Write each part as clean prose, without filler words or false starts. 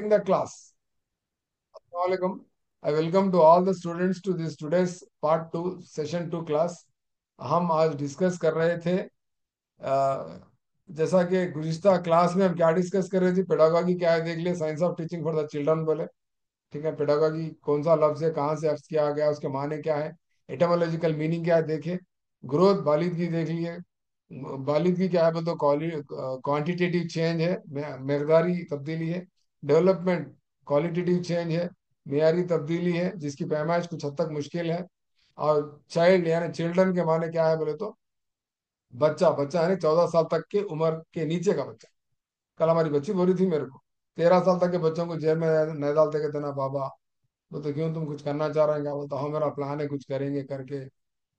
in the class. Assalamualaikum. I welcome to all the students to this today's part 2 session 2 class. हम आज discuss कर रहे थे जैसा कि गुज़िश्ता क्लास में हम क्या डिस्कस कर रहे थे, पेडागॉजी क्या है देख लिया, science of teaching for the children बोले। ठीक है, पेडागॉजी कौन सा लफ्ज है, कहाँ से अर्थ किया गया, उसके माने क्या है, एटमोलॉजिकल मीनिंग क्या है देखे। ग्रोथ बालिदगी देख लिए, बालिदगी क्या है बोलते, क्वांटिटेटिव चेंज है, मकदारी तब्दीली है। डेवलपमेंट क्वालिटेटिव चेंज है, मेयारी तब्दीली है जिसकी पैमाइश कुछ हद तक मुश्किल है। और चाइल्ड यानी चिल्ड्रन के माने क्या है बोले तो बच्चा, बच्चा यानी 14 साल तक के उम्र के नीचे का बच्चा। कल हमारी बच्ची बोल रही थी मेरे को, 13 साल तक के बच्चों को जेल में नहीं डालते, कहते ना बाबा। बोलते क्यों, तुम कुछ करना चाह रहे हैं क्या? बोलता हाँ मेरा प्लान है, कुछ करेंगे करके।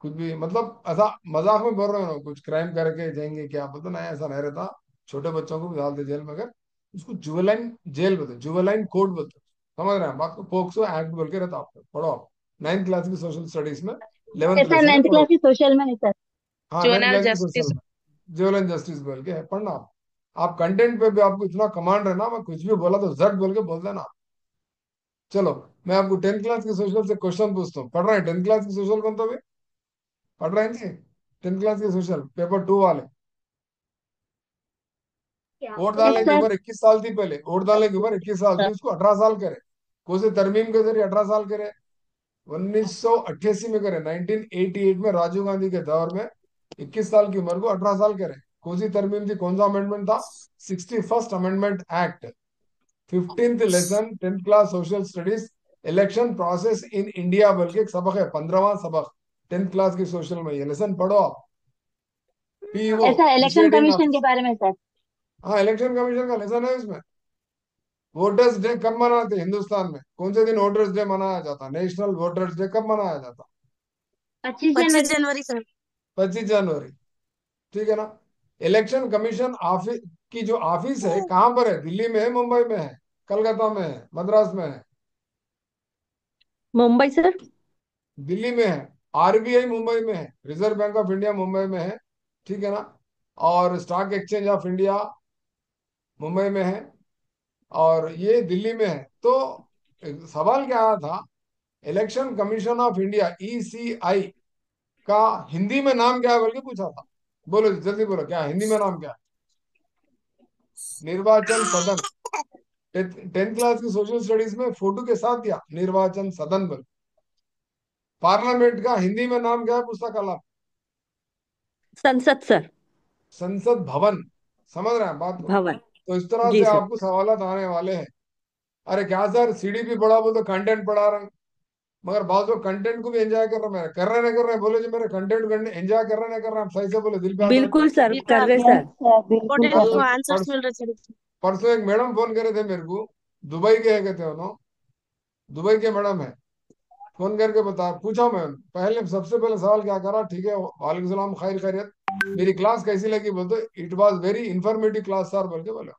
कुछ भी मतलब ऐसा मजाक में बोल रहे हो ना, कुछ क्राइम करके जाएंगे क्या? बोलते नहीं, ऐसा नहीं रहता। छोटे बच्चों को भी डालते जेल में, अगर उसको जुवेलाइन जेल बोलते, जुवेलाइन कोड बोलते। समझ रहे हैं बात को? पोक्सो एक्ट बोल के रहता, आपको पढ़ो आप 9th क्लास की सोशल स्टडीज में, 11th ऐसा लेसन है, नाइन्थ पढ़ो। क्लास की सोशल में है सर। हाँ, 9th क्लास जुवेनाइल की सोशल जस्टिस। में जुवेलाइन जस्टिस बोल के है, पढ़ना आप कंटेंट पे भी आपको इतना कमांड है ना, मैं कुछ भी बोला तो झट बोल के बोल देना। चलो, मैं आपको 10th क्लास के सोशल से क्वेश्चन पूछता हूँ। पढ़ रहे हैं 10th क्लास की सोशल कौन तो भी पढ़ रहे हैं जी? 10th क्लास के सोशल पेपर 2 वाले। वोट यस डालने की सर। उम्र 21 साल थी पहले, वोट डालने की उम्र 21 साल थी, उसको 18 साल करे। कौन से तरमीम के जरिए 18 साल करे? 1988 में करे, 1988 में राजीव गांधी के दौर में 21 साल की उम्र को 18 साल करे। कौन सी तरमीम थी, कौन सा अमेंडमेंट था? 61st amendment act. 15th lesson 10th class social studies, election process in India बोल के एक सबक है, 15वां सबक 10th क्लास की सोशल में। ये लेसन पढ़ो आप। पीओ, ऐसा इलेक्शन प्रिसाइडिंग कमीशन के ऑफिसर। बारे में सर। हाँ, इलेक्शन कमीशन का लेसन है इसमें। वोटर्स डे कब मनाते हैं हिंदुस्तान में? कौन से दिन वोटर्स डे मनाया जाता? नेशनल वोटर्स डे कब मनाया जाता? 25 जनवरी। 25 जनवरी सर। 25 जनवरी। ठीक है ना? इलेक्शन कमीशन ऑफिस की जो ऑफिस है कहाँ पर है? दिल्ली में है, मुंबई में है, कलकत्ता में है, मद्रास में है? मुंबई सर। दिल्ली में है। आरबीआई मुंबई में है, reserve bank of India Mumbai में है। ठीक है ना? और stock exchange of India Mumbai में है, और ये दिल्ली में है। तो सवाल क्या आया था, election commission of India ECI का हिंदी में नाम क्या है बोल के पूछा था। बोलो जी, जल्दी बोलो, क्या हिंदी में नाम क्या है? निर्वाचन सदन। 10th क्लास की सोशल स्टडीज में फोटो के साथ दिया, निर्वाचन सदन बोल। पार्लियामेंट का हिंदी में नाम क्या है पुस्तकाला? संसद सर। संसद भवन। समझ रहे हैं बात को? भवन। तो इस तरह जी से सर। आपको सवालत आने वाले हैं। अरे क्या सर, सीडीपी पढ़ा बोल तो कंटेंट पढ़ा रहे हैं, मगर बाद लोग कंटेंट को भी एंजॉय कर रहे हैं, कर रहे नहीं कर रहे हैं? बोले जी मेरे कंटेंट को एंजॉय कर रहे नहीं कर रहे हैं? आप सही से बोले, दिल पे हाथ रख के। बिल्कुल सर कर बिल्कुल। रहे हाँ? सर। सर बिल्कुल इम्पोर्टेंट कर कल रहे। आंसर्स परस, मिल रहे थे। परसों एक मैडम फोन करे थे मेरे को, दुबई के है कहते हो, दुबई के मैडम है। फोन करके बता पूछा मैं पहले, सबसे पहले सवाल क्या करा, ठीक है वालेकुम सलाम, खैर खैरियत, मेरी क्लास कैसी लगी? बोलते it was very informative class sir बोल के बोले।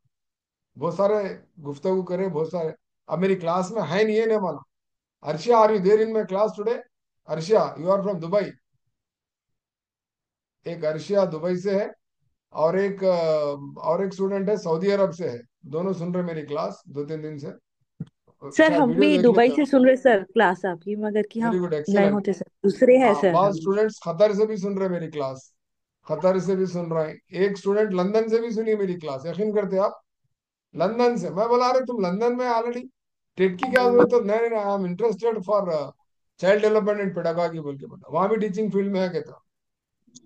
बहुत सारे गुफ्तगू करे, बहुत सारे। अब मेरी क्लास में है नहीं, ये नहीं माना। Arshia, are you there in my class today? Arshia, you are from Dubai. एक अर्शिया दुबई से है, और एक स्टूडेंट है सऊदी अरब से है। दोनों सुन रहे मेरी क्लास 2-3 दिन से। सर शायद हम वीडियो भी देख दुबई लेते से हो। सुन रहे सर क्लास आपकी, मगर कि वेरी हम गुड, नहीं एक्सेलेंट। होते सर, दूसरे हैं हाँ, सर बहुत हम। स्टूडेंट्स कतर से भी सुन रहे मेरी क्लास, कतर से भी सुन रहे हैं। एक स्टूडेंट लंदन से भी सुनी मेरी क्लास, यकीन करते आप? लंदन से। मैं बोला अरे तुम लंदन में ऑलरेडी, टेट की क्या जरूरत है? तो नहीं नहीं, I am interested for child development and pedagogy बोल के बोला। वहां भी टीचिंग फील्ड में है कहता।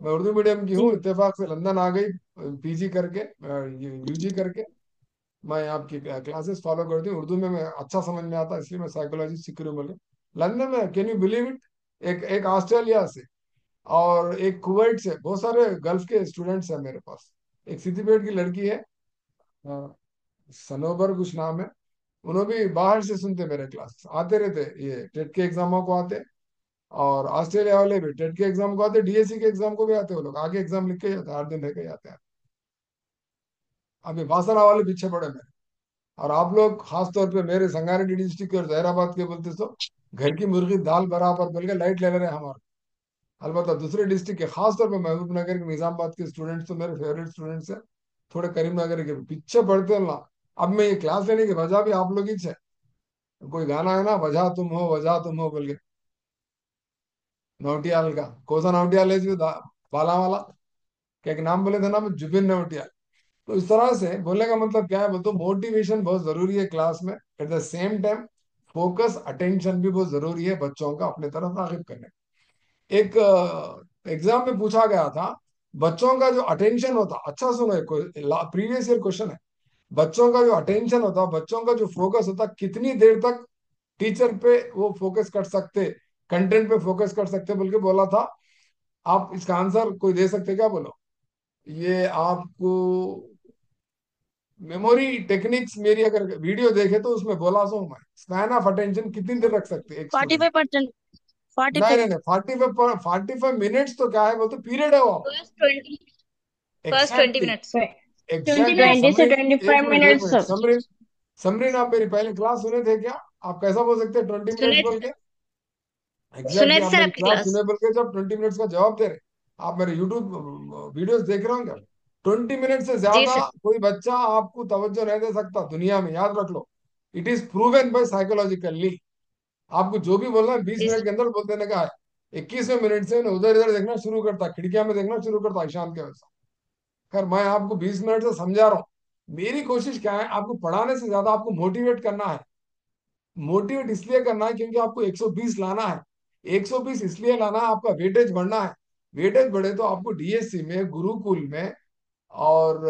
मैं उर्दू मीडियम की जी। हूँ, इत्तेफाक से लंदन आ गई पीजी करके, यूजी करके। मैं आपकी क्लासेस फॉलो करती हूँ, उर्दू में मैं अच्छा समझ में आता है, इसलिए मैं साइकोलॉजी सीख रही हूँ बोले। लंदन में, कैन यू बिलीव इट, एक एक ऑस्ट्रेलिया से और एक कुवैत से, बहुत सारे गल्फ के स्टूडेंट्स हैं मेरे पास। एक सिद्दीपेट की लड़की है, अ, सनोबर कुछ नाम है। उन्होंने भी बाहर से सुनते मेरे क्लास, आते रहते, ये टेट के एग्जामों को आते। और ऑस्ट्रेलिया वाले भी टेट के एग्जाम को आते, डीएससी के एग्जाम को भी आते। वो लोग आगे एग्जाम लिख के जाते हैं, 8 दिन रह के जाते हैं। अभी बासरा वाले पीछे पड़े मेरे। और आप लोग खास तौर पे मेरे संगारेड्डी डिस्ट्रिक्ट के और जहराबाद के बोलते तो घर की मुर्गी दाल बराबर बोल के लाइट ले रहे हैं हमारे। अलबत्ता दूसरे डिस्ट्रिक्ट के, खास तौर पे महबूब नगर के, निजामाबाद के स्टूडेंट्स तो मेरे फेवरेट स्टूडेंट्स हैं। थोड़े करीमनगर के भी पीछे पढ़ते हो ना, अब मैं ये क्लास लेने की वजह भी आप लोग ही है। कोई गाना है ना, वजह तुम हो बोल के, नौटियाल का। कौन सा नौटियाल है जो बाला वाला, क्या एक नाम बोले थे ना, जुबिन नौटियाल। तो इस तरह से बोलने का मतलब क्या है, बोलते मोटिवेशन बहुत जरूरी है क्लास में। At the same time focus attention भी बहुत जरूरी है बच्चों का अपने तरफ रागिब करने। एक एग्जाम में पूछा गया था, बच्चों का जो अटेंशन होता, अच्छा सुनो, एक प्रीवियस ईयर क्वेश्चन है। बच्चों का जो अटेंशन होता, बच्चों का जो फोकस होता, कितनी देर तक टीचर पे वो फोकस कर सकते, कंटेंट पे फोकस कर सकते बोल के बोला था। आप इसका आंसर कोई दे सकते क्या, बोलो। ये आपको मेमोरी टेक्निक्स मेरी अगर वीडियो देखे तो उसमें बोला सो मैं, स्पैन ऑफ अटेंशन कितनी देर रख सकते एक forty student. Five percent forty नहीं फाइव नहीं नहीं, 45 मिनट्स तो क्या है, वो तो पीरियड है वो आपका। First 20 first 20 exactly, minutes 20 exactly minutes से समरीन। ट्वेंटी एक फाइव मिनट एक मिनट्स मिनट समरीन, समरीन आप मेरी पहले क्लास सुने थे क्या? आप कैसा बोल सकते हैं 20 मिनट्स सुने बोल के? सुने एग्जैक्टली थे आप सर मेरी आपकी क्लास क्लास। सुने बोल के जब 20 मिनट्स का जवाब दे रहे। आप मेरे यूट्यूब वीडियोस देख रहे हो क्या? 20 मिनट से जी ज्यादा सर। कोई बच्चा आपको तवज्जो नहीं दे सकता दुनिया में, याद रख लो। It is proven by psychologically. आपको जो भी बोलना है बीस जी मिनट सर। के अंदर बोल देने का है। 21वें मिनट से उधर इधर देखना शुरू करता, खिड़कियां में देखना शुरू करता ईशान के वैसा। खैर मैं आपको 20 मिनट से समझा रहा हूँ। मेरी कोशिश क्या है, आपको पढ़ाने से ज्यादा आपको मोटिवेट करना है। मोटिवेट इसलिए करना है क्योंकि आपको 120 लाना है। 120 इसलिए लाना है, आपका वेटेज बढ़ना है। वेटेज बढ़े तो आपको डीएससी में, गुरुकुल में, और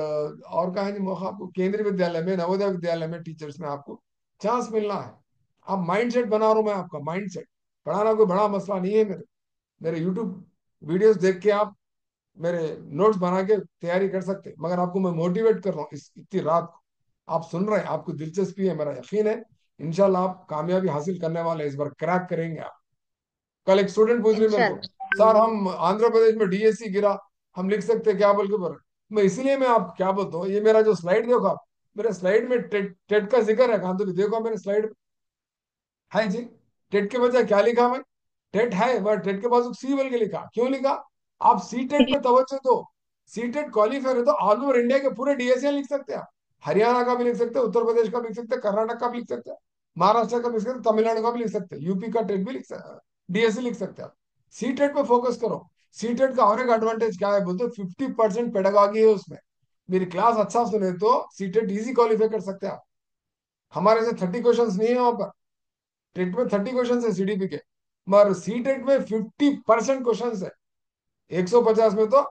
कहा जी मौका, आपको केंद्रीय विद्यालय में, नवोदय विद्यालय में टीचर्स में आपको चांस मिलना है। आप माइंडसेट बना रहा हूं मैं आपका माइंडसेट। पढ़ाना कोई बड़ा मसला नहीं है। मेरे मेरे यूट्यूब वीडियोस देख के आप मेरे नोट्स बना के तैयारी कर सकते, मगर आपको मैं मोटिवेट कर रहा हूँ इस इतनी रात को। आप सुन रहे हैं, आपको दिलचस्पी है, मेरा यकीन है इंशाल्लाह आप कामयाबी हासिल करने वाले हैं, इस बार क्रैक करेंगे आप। कल एक स्टूडेंट पूछ रही मेरे को, इंशाल्लाह। सर हम आंध्र प्रदेश में डीएससी गिरा, हम लिख सकते हैं क्या बोल के बोल। मैं इसीलिए मैं आप क्या बोलता हूँ, ये मेरा जो स्लाइड देखो आप, मेरे स्लाइड में टेट टेट का जिक्र है, कहाँ तो भी देखो मेरे स्लाइड है जी। टेट के बजाय क्या लिखा मैं? टेट है, मैं टेट के बाद सी बोल के लिखा, क्यों लिखा? आप सी टेट पे तवज्जो दो। सी टेट क्वालिफायर है तो ऑल ओवर इंडिया के पूरे डीएसए लिख सकते हैं आप। हरियाणा का भी लिख सकते हैं, उत्तर प्रदेश का भी लिख सकते हैं, कर्नाटक का भी लिख सकते हैं, महाराष्ट्र का भी लिख सकते हैं, तमिलनाडु का भी लिख सकते हैं, यूपी का टेट भी लिख सकते, डीएसए लिख सकते हैं आप। सी टेट पे फोकस करो। सी टेट का और एक एडवांटेज क्या है बोलते, 50% पेडागॉजी है उसमें। मेरी क्लास अच्छा सुने तो सी टेट इजी क्वालिफाई कर सकते हैं आप। हमारे से 30 क्वेश्चन नहीं है वहां पर। टेट में 30 क्वेश्चन है सीडीपी के, मगर सी टेट में 50% क्वेश्चन है। 150 में तो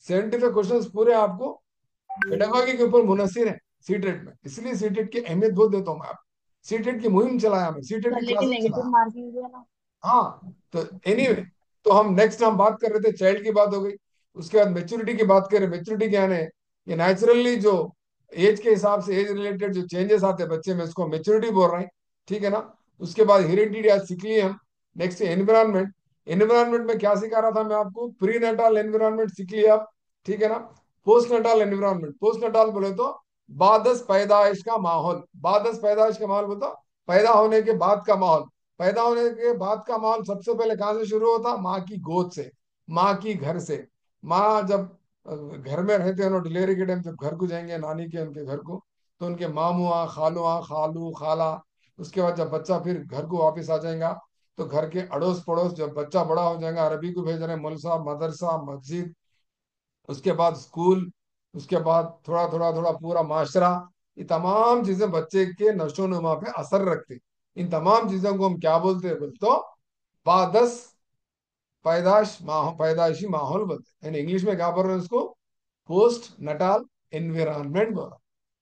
75 क्वेश्चन पूरे आपको पेडागोगी के ऊपर मुनसिर है सी टेट में। इसलिए सी टेट की अहमियत बहुत देता हूँ मैं आप। सी टेट की मुहिम चलाया, मैं सी टेट की लेकिन क्लासेस नेगेटिव चलाया। मार्किंग भी है ना। हाँ, तो एनीवे, तो हम नेक्स्ट हम बात कर रहे थे, चाइल्ड की बात हो गई। उसके बाद मेच्योरिटी की बात करें, मेच्योरिटी क्या है? ये नेचुरली जो एज के हिसाब से एज रिलेटेड जो चेंजेस आते हैं बच्चे में, उसको मेच्योरिटी बोल रहे हैं, ठीक है ना। उसके बाद हेरिडिटी आज सीख लिए हम। Next environment. एनवायरमेंट में क्या सिखा रहा था मैं आपको, प्री नटाल एनवायरमेंट सीख लिया आप, ठीक है ना। Post Natal environment, post Natal बोले तो बादस पैदाइश का माहौल। बादस पैदाइश का माहौल बोलता, पैदा होने के बाद का माहौल। पैदा होने के बाद का माहौल सबसे पहले कहाँ से शुरू होता? माँ की गोद से, माँ की घर से। माँ जब घर में रहते हैं ना, डिलीवरी के टाइम जब घर को जाएंगे नानी के उनके घर को, तो उनके मामुआ खालुआ खालू खाला। उसके बाद जब बच्चा फिर घर को वापस आ जाएगा, तो घर के अड़ोस पड़ोस जब बच्चा बड़ा हो जाएगा, अरबी को भेज रहे हैं, मलसा मदरसा मस्जिद, उसके बाद स्कूल, उसके बाद थोड़ा थोड़ा थोड़ा पूरा माशरा। ये तमाम चीजें बच्चे के नशो नुमा पे असर रखती। इन तमाम चीजों को हम क्या बोलते हैं बोल तो, बादस पैदाइशी माहौल बोलते हैं। यानी इंग्लिश में क्या बोल रहे हैं उसको, पोस्ट नटाल एनवायरमेंट बोला।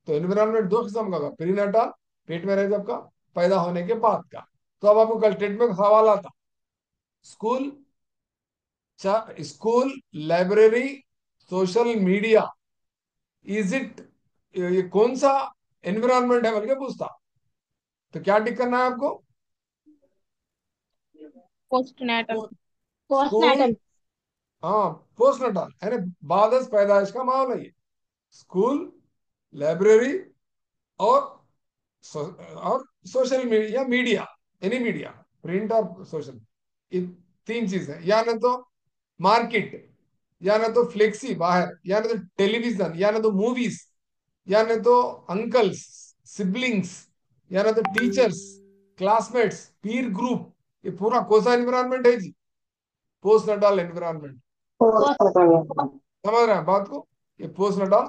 तो एनवायरमेंट दो किस्म का होगा, प्री नटाल, पेट में रहे जब का, पैदा होने के बाद का। तो अब आपको कल टेट में सवाल आता, school, school, library, social media, is it, ये कौन सा एनवायरमेंट है बोल के पूछता। तो क्या टिक करना है आपको? Post natal. Post school, natal. हाँ, पोस्ट नटाल यानी बादस पैदाइश का माहौल है ये। स्कूल, लाइब्रेरी, और और social media, media, any media, print और सोशल, ये तीन चीज है। या न तो मार्केट, या न तो फ्लेक्सी बाहर, या न तो टेलीविजन, या न तो मूवीज, या न तो अंकल्स, सिबलिंग्स, या ना तो टीचर्स, क्लासमेट्स, पीर ग्रुप, ये पूरा कौन सा एनवायरमेंट है जी? Post Natal environment. समझ रहे हैं बात को? ये पोस्ट नटाल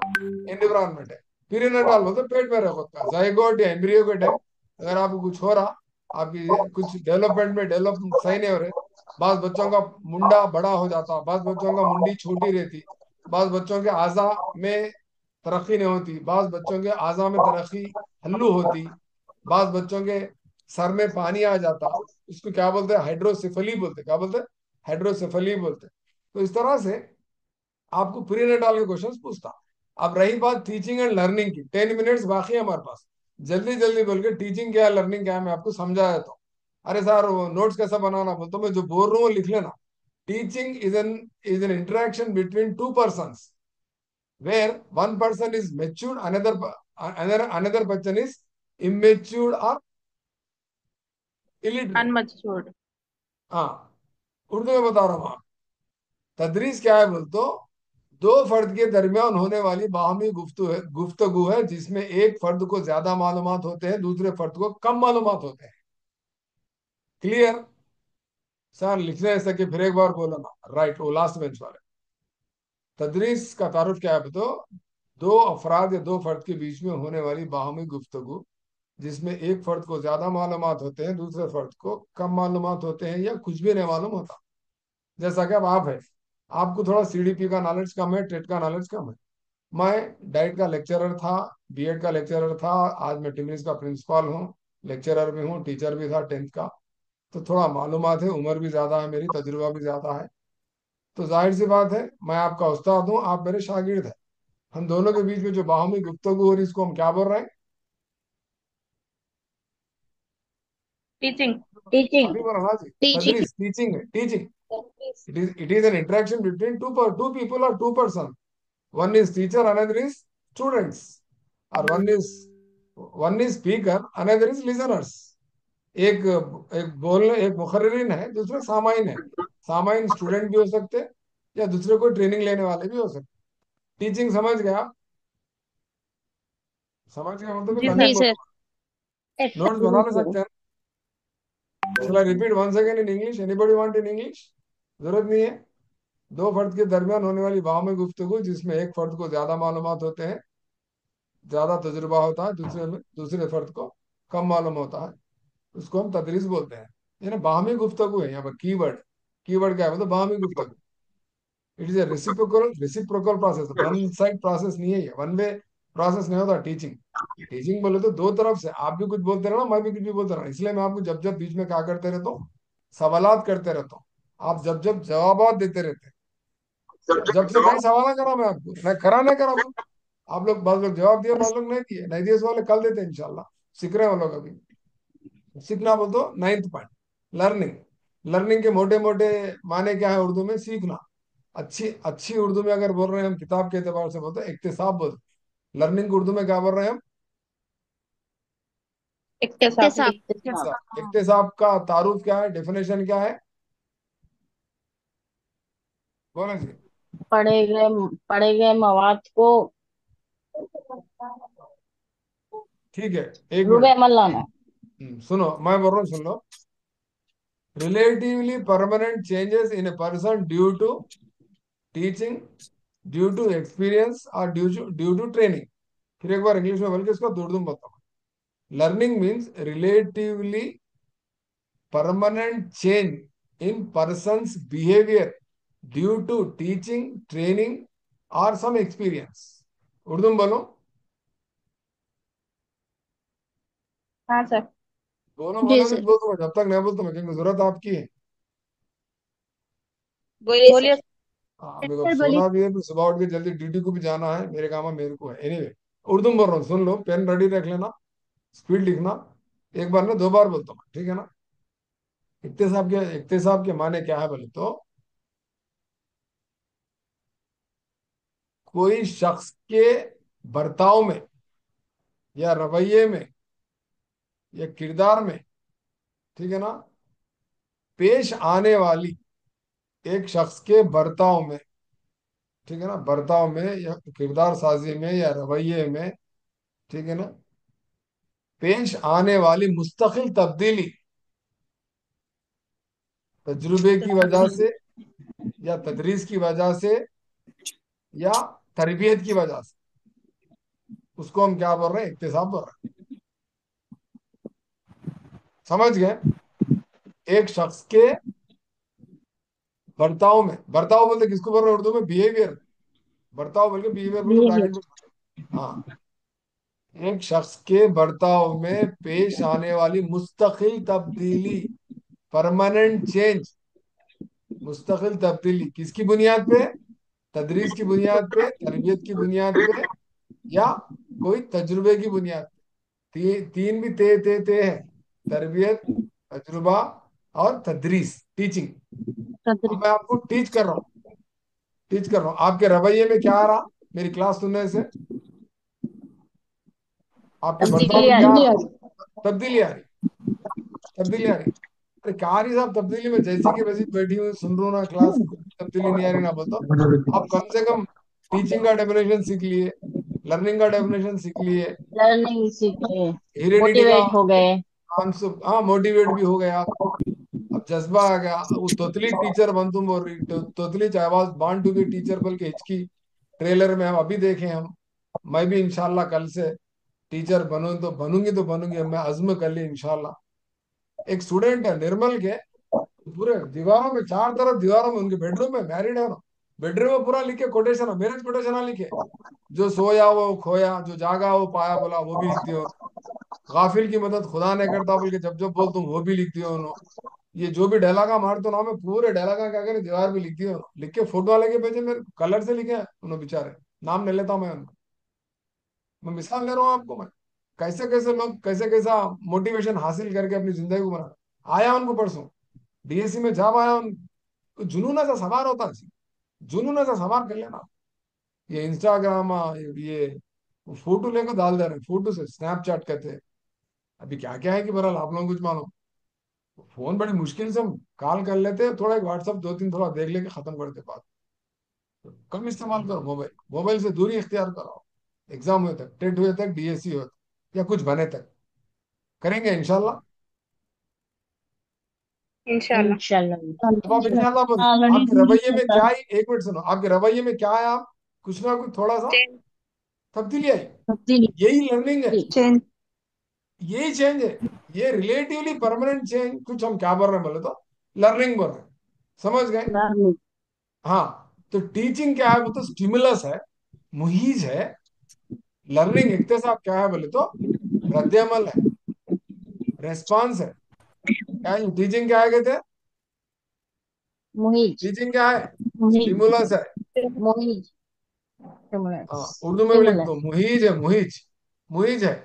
एनवायरमेंट है। पीरी नटाल बोलते पेट में रखो का जाइगोट या एम्ब्रियो के टाइम अगर आपको कुछ हो रहा, आपकी कुछ डेवलपमेंट में डेवलप सही नहीं हो रहे, बाज बच्चों का मुंडा बड़ा हो जाता, बाज बच्चों का मुंडी छोटी रहती, बाज बच्चों के आजा में तरक्की नहीं होती, बाज बच्चों के आजा में तरक्की हल्लू होती, बाज बच्चों के सर में पानी आ जाता, इसको क्या बोलते हैं? हाइड्रोसेफली बोलते हैं। क्या बोलते हैं? हाइड्रोसेफली बोलते हैं। तो इस तरह से आपको प्री नेटाल के क्वेश्चंस पूछता। अब रही बात टीचिंग एंड लर्निंग की, 10 मिनट्स बाकी है हमारे पास, जल्दी जल्दी बोल के टीचिंग क्या है लर्निंग क्या है मैं आपको समझा देता हूँ। अरे सर वो नोट्स कैसा बनाना बोलता हूँ, मैं जो बोल रहा हूँ वो लिख लेना। Teaching is an interaction between two persons where one person is matured, another person is immatured और इलिटरेट। Unmatured. हाँ, उर्दू में बता रहा हूँ। तदरीस क्या है बोल तो दो फर्द के दरमियान होने वाली बाहमी गुफ्तगू है जिसमें एक फर्द को ज्यादा मालूमात होते हैं, दूसरे फर्द को कम मालूमात होते हैं। क्लियर? सर लिखने ऐसा कि फिर एक बार बोलो ना, राइट, वो लास्ट बेंच वाले। तदरीस का तारुफ क्या है तो दो अफराद या दो फर्द के बीच में होने वाली बाहमी गुफ्तगू जिसमें एक फर्द को ज्यादा मालूमात होते हैं, दूसरे फर्द को कम मालूमात होते हैं या कुछ भी नहीं मालूम होता। जैसा कि अब आप है, आपको थोड़ा सीडीपी का नॉलेज कम है, टेट का नॉलेज कम है। मैं डाइट का लेक्चरर था, बीएड का लेक्चरर था, आज मैं टिमरीज का प्रिंसिपल हूँ, लेक्चरर भी हूँ, टीचर भी था 10th का। तो थोड़ा मालूमात है, उम्र भी ज्यादा है मेरी, तजुर्बा भी ज्यादा है। तो जाहिर सी बात है मैं आपका उस्ताद हूँ, आप मेरे शागिर्द हैं। हम दोनों के बीच में जो बाहमी गुफ्तगू हो रही इसको हम क्या बोल रहे हैं? Teaching. टीचिंग। अभी बोला ना जी, Teaching. तदरीस टीचिंग है, teaching. It is an interaction between two people और two person. One is teacher, another is students, और one is speaker, another is listeners. एक एक बोलने एक मुखर्रिन है, दूसरे सामाइन है। सामाइन स्टूडेंट भी हो सकते हैं या दूसरे कोई ट्रेनिंग लेने वाले भी हो सकते। टीचिंग समझ गया? समझ गया मतलब जी कंटिन्यू सर. जी सर। बोलो। नोट्स बना ले सकते हैं? Shall I repeat one second in English? Anybody want in English? जरूरत नहीं है। दो फर्द के दरमियान होने वाली बाहमी गुफ्तगू जिसमें एक फर्द को ज्यादा मालूमात होते हैं, ज्यादा तजुर्बा होता है, दूसरे फर्द को कम मालूम होता है, उसको हम तदरीस बोलते हैं। ये ना बाहमी गुफ्तगू है, यहाँ पर कीवर्ड। कीवर्ड क्या है मतलब बाहमी गुफ्तगू। It is a reciprocal process, one side process नहीं है, ये वन वे प्रोसेस नहीं होता टीचिंग। टीचिंग बोले तो दो तरफ से, आप भी कुछ बोलते रहना, मैं भी कुछ भी बोलते रहना। इसलिए मैं आपको जब जब बीच में क्या करते रहता हूँ, सवालात करते रहता हूँ, आप जब जब जवाबात देते रहते हैं। जब से कहीं सवाल ना करा मैं आपको, मैं करा नहीं करा बोल, आप लोग बाद लोग जवाब दिए, बाद लोग नहीं दिए, नहीं दिए इस वाले कल देते हैं इंशाल्लाह। सीख रहे हैं वो लोग अभी। सीखना बोल तो 9th पॉइंट, लर्निंग। लर्निंग के मोटे मोटे माने क्या है उर्दू में? सीखना। अच्छी अच्छी उर्दू में अगर बोल रहे हैं हम, किताब के एतबार से बोलते हैं इक्तिसाब बोलते हैं। लर्निंग को उर्दू में क्या बोल रहे हैं हम? इक्तिसाब. इत्तेसाप। इक्तिसाब। इक्तिसाब का तारुफ क्या है, डेफिनेशन क्या है? बोले जी। पढ़े गए मवाद को ठीक है, एक रूबे मिनट। अमल लाना। सुनो मैं बोल रहा हूँ, सुन लो। Relatively permanent changes in a person due to teaching, due to experience और ड्यू टू ट्रेनिंग। फिर एक बार इंग्लिश में बोल के इसको दूर दूं बताओ। Learning means relatively permanent change in person's behavior due to teaching, training or some experience. Urdu में बोलो, हाँ सर. बोलो जी बोलो, नहीं सर। तो बोल दूंगा, जब तक नहीं बोलता मैं, क्योंकि जरूरत आपकी है। बोलिए बोलिए. सर। हाँ, मेरे को सर बोलिए। सोना भी है, फिर सुबह उठ के जल्दी ड्यूटी को भी जाना है, मेरे काम है, मेरे को है। एनीवे, उर्दू में बोल रहा हूँ, सुन लो, पेन रेडी रख लेना, स्पीड लिखना। एक बार ना दो बार बोलता हूँ, ठीक है ना? इक्तिसाब के माने क्या है बोले तो कोई शख्स के बर्ताव में या रवैये में या किरदार में, ठीक है ना, पेश आने वाली, एक शख्स के बर्ताव में, ठीक है ना, बर्ताव में या किरदार साजी में या रवैये में, ठीक है ना, पेश आने वाली मुस्तकिल तब्दीली तजुर्बे की वजह तब्दीली। से, या तदरीस की वजह से, या तरबियत की वजह से, उसको हम क्या बोल रहे हैं? इक्तिसाब बोल रहे हैं। समझ गए? एक शख्स के बर्ताव में, बर्ताव बोलते किसको बोल रहे हैं उर्दू में? बिहेवियर। बर्ताव बोल के बिहेवियर बोल के ब्रैकेट बिहेवियर। में। हाँ, एक शख्स के बर्ताव में पेश आने वाली मुस्तकिल तब्दीली, परमानेंट चेंज, मुस्तकिल तब्दीली किसकी बुनियाद पे? तदरीस की बुनियाद पे, तरबियत की बुनियाद पे, या कोई तजुर्बे की बुनियाद पे। तीन भी ते है। तरबियत, तजुर्बा और तदरीस, टीचिंग। अब तदरीस। मैं आपको टीच कर रहा हूँ। आपके रवैये में क्या आ रहा मेरी क्लास सुनने से? आपके बर्ताव तब्दीली में आ क्या आ रही। रहा? तब्दीली आ रही। तब्दीली आ रही। अरे कारी साहब, तब्दीली में जैसी की वैसी बैठी हुई सुन रहा हूँ ना क्लास, तब्दीली नहीं आ रही ना बोलता। आप कम से कम टीचिंग का डेफिनेशन सीख लिए, लर्निंग का डेफिनेशन सीख लिए, लर्निंग सीखे। हेरेडिटी का मोटिवेट हो गए। कॉन्सेप्ट, हाँ मोटिवेट भी हो गए आप। अब जज्बा आ गया। वो तोतली टीचर बन, तुम बोल रही तोतली चाहे was born to be teacher बोल के हिचकी ट्रेलर में हम अभी देखे हम। मैं भी इंशाल्लाह कल से टीचर बनूं तो बनूंगी, तो बनूंगी, मैं अज़्म कर ली इंशाल्लाह। एक स्टूडेंट है निर्मल के, पूरे दीवारों में, चार तरफ दीवारों में, उनके बेडरूम में, मैरिड है ना, बेडरूम में पूरा लिखे कोटेशन, मैरिज कोटेशन लिखे। जो सोया वो खोया, जो जागा वो पाया, बोला वो भी लिख दियो। गाफिल की मदद खुदा ने करता बोल के जब जब बोल तुम वो भी लिख दियो उन्होंने। ये जो भी डायलॉगा मार तो ना, मैं पूरे डायलॉगा क्या करे दीवार पे लिख दियो, लिख के फोटो वाले के भेजे, मेरे कलर से लिखे हैं उन्होंने बेचारे। नाम नहीं लेता मैं उनका, मैं मिसाल ले रहा हूँ आपको। मैं कैसे कैसे लोग कैसे कैसा मोटिवेशन हासिल करके अपनी जिंदगी को बना। आया उनको परसों डीएससी में जब आया जुनून ऐसा सवार होता है। जुनून ऐसा सवार कर लेना। ये इंस्टाग्राम, ये फोटो लेकर डाल दे रहे, फोटो से स्नैपचैट कहते हैं। अभी क्या क्या है कि बहरहाल आप लोगों को कुछ मालूम। फोन बड़ी मुश्किल से हम कॉल कर लेते हैं, थोड़ा एक व्हाट्सअप दो तीन थोड़ा देख लेके खत्म कर देते बात। तो कम इस्तेमाल करो मोबाइल, मोबाइल से दूरी इख्तियार करो। एग्जाम हुए तक, टेट हुए तक, डीएससी हुए तक, या कुछ बने तक करेंगे इंशाल्लाह। इंशाल्लाह। अब आप इंशाल्लाह बोलो। आपके रवैये में क्या है? एक मिनट सुनो, आपके रवैये में क्या है? आप कुछ ना कुछ थोड़ा सा चेंज। तब्दीली आई। तब्दीली। यही लर्निंग है, चेंज। यही चेंज है। ये रिलेटिवली परमानेंट चेंज कुछ हम क्या बोल रहे हैं बोले तो लर्निंग बोल रहे हैं। समझ गए? लर्निंग। हाँ। तो टीचिंग क्या है? वो तो स्टिमुलस है, मुहीज है। लर्निंग इक्तिसाब क्या है बोले तो रद्द अमल है, रेस्पॉन्स है। क्या है टीचिंग? क्या है कहते हैं? मुहिज। टीचिंग क्या है? मुहिज। स्टिमुलस है। मुहिज। हाँ, स्टिमुलस। उर्दू में भी लिख दो, मुहीज है, मुहीज, मुहीज है।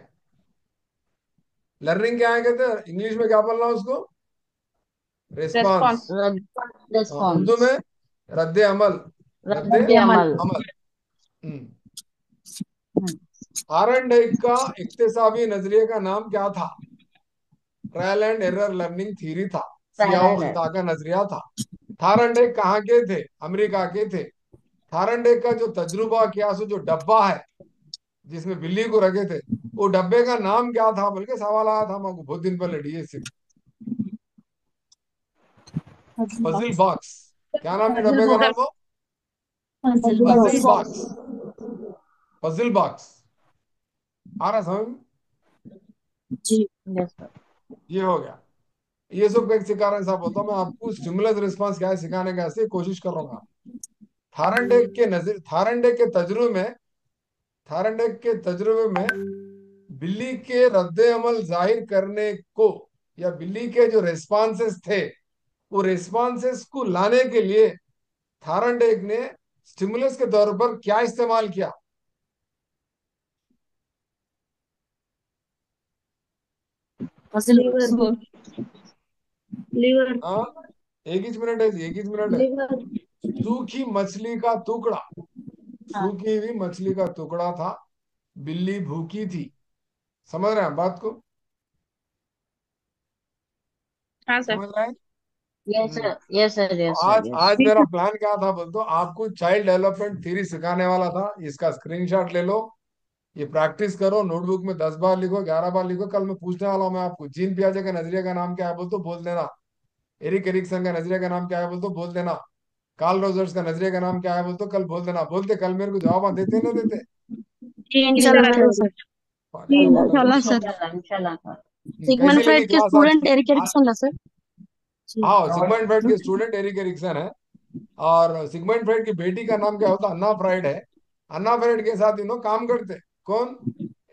लर्निंग क्या है कहते हैं? इंग्लिश में क्या बोलना है उसको? रिस्पॉन्स। रेस्पॉन्स। उर्दू रेस्पॉन्स। में रद्द अमल, रद्द रद्द अमल। अमल। अमल। हम्म। हम्म। थारनडाइक का इक्तिसाबी नजरिए का नाम क्या था? Trial and error learning theory था, सियाओ पैरेलल। खिता का नजरिया था। थारनडाइक कहाँ के थे? अमेरिका के थे। थारनडाइक का जो तजुर्बा किया, सो जो डब्बा है जिसमें बिल्ली को रखे थे, वो डब्बे का नाम क्या था? बल्कि सवाल आया था हमको बहुत दिन पहले डीएससी में। Puzzle box. क्या नाम है पजल डब्बे का नाम? बॉक्स। वो puzzle puzzle box. Box. Puzzle box. आ रहा समझ में? जी। Yes sir. ये हो गया। ये सब एक सिखा रहे हैं साहब, बोलता हूँ मैं आपको स्टिमुलस रिस्पांस क्या है सिखाने का, ऐसे कोशिश कर रहा हूँ। थारनडेक के तजुर्बे में, थारनडेक के तजुर्बे में बिल्ली के रद्द अमल जाहिर करने को, या बिल्ली के जो रेस्पॉन्सेस थे, वो रेस्पॉन्सेस को लाने के लिए थारनडेक ने स्टिमुलस के तौर पर क्या इस्तेमाल किया? Puzzle lever. बॉक्स। लीवर। हाँ, एक ही मिनट है जी, एक ही मिनट है। लीवर। सूखी मछली का टुकड़ा, हाँ। सूखी हुई मछली का टुकड़ा था, बिल्ली भूखी थी। समझ रहे हैं आप बात को? हाँ सर। समझ रहे हैं? यस हम्म। सर, यस सर, तो यस आज सर, यस। आज मेरा प्लान क्या था बोल, तो आपको चाइल्ड डेवलपमेंट थ्योरी सिखाने वाला था। इसका स्क्रीनशॉट ले लो, ये प्रैक्टिस करो, नोटबुक में 10 बार लिखो, 11 बार लिखो। कल मैं पूछने वाला हूँ मैं आपको, जीन पियाजे का नजरिए का नाम क्या है बोल तो बोल देना। एरिक एरिक्सन का नजरिए का नाम क्या है बोल तो बोल देना। कार्ल रोजर्स का नजरिए का नाम क्या है बोल तो कल बोल देना। बोलते कल मेरे को जवाब देते ना देते। जी इंशाल्लाह इंशाल्लाह जरूर सर। सर। पागल पागल इंशाल्लाह लोग। सर। इंशाल्लाह इंशाल्लाह सर। कैसी सिगमंड लगी फ्राइड के क्लास आज स्टूडेंट की? एरिक एरिक्सन ला सर। जी। हाँ, सिगमंड फ्राइड के स्टूडेंट एरिक एरिक्सन है। और सिगमंड फ्राइड की बेटी का नाम क्या होता? अन्ना फ्राइड है। अन्ना फ्राइड के साथ काम करते कौन?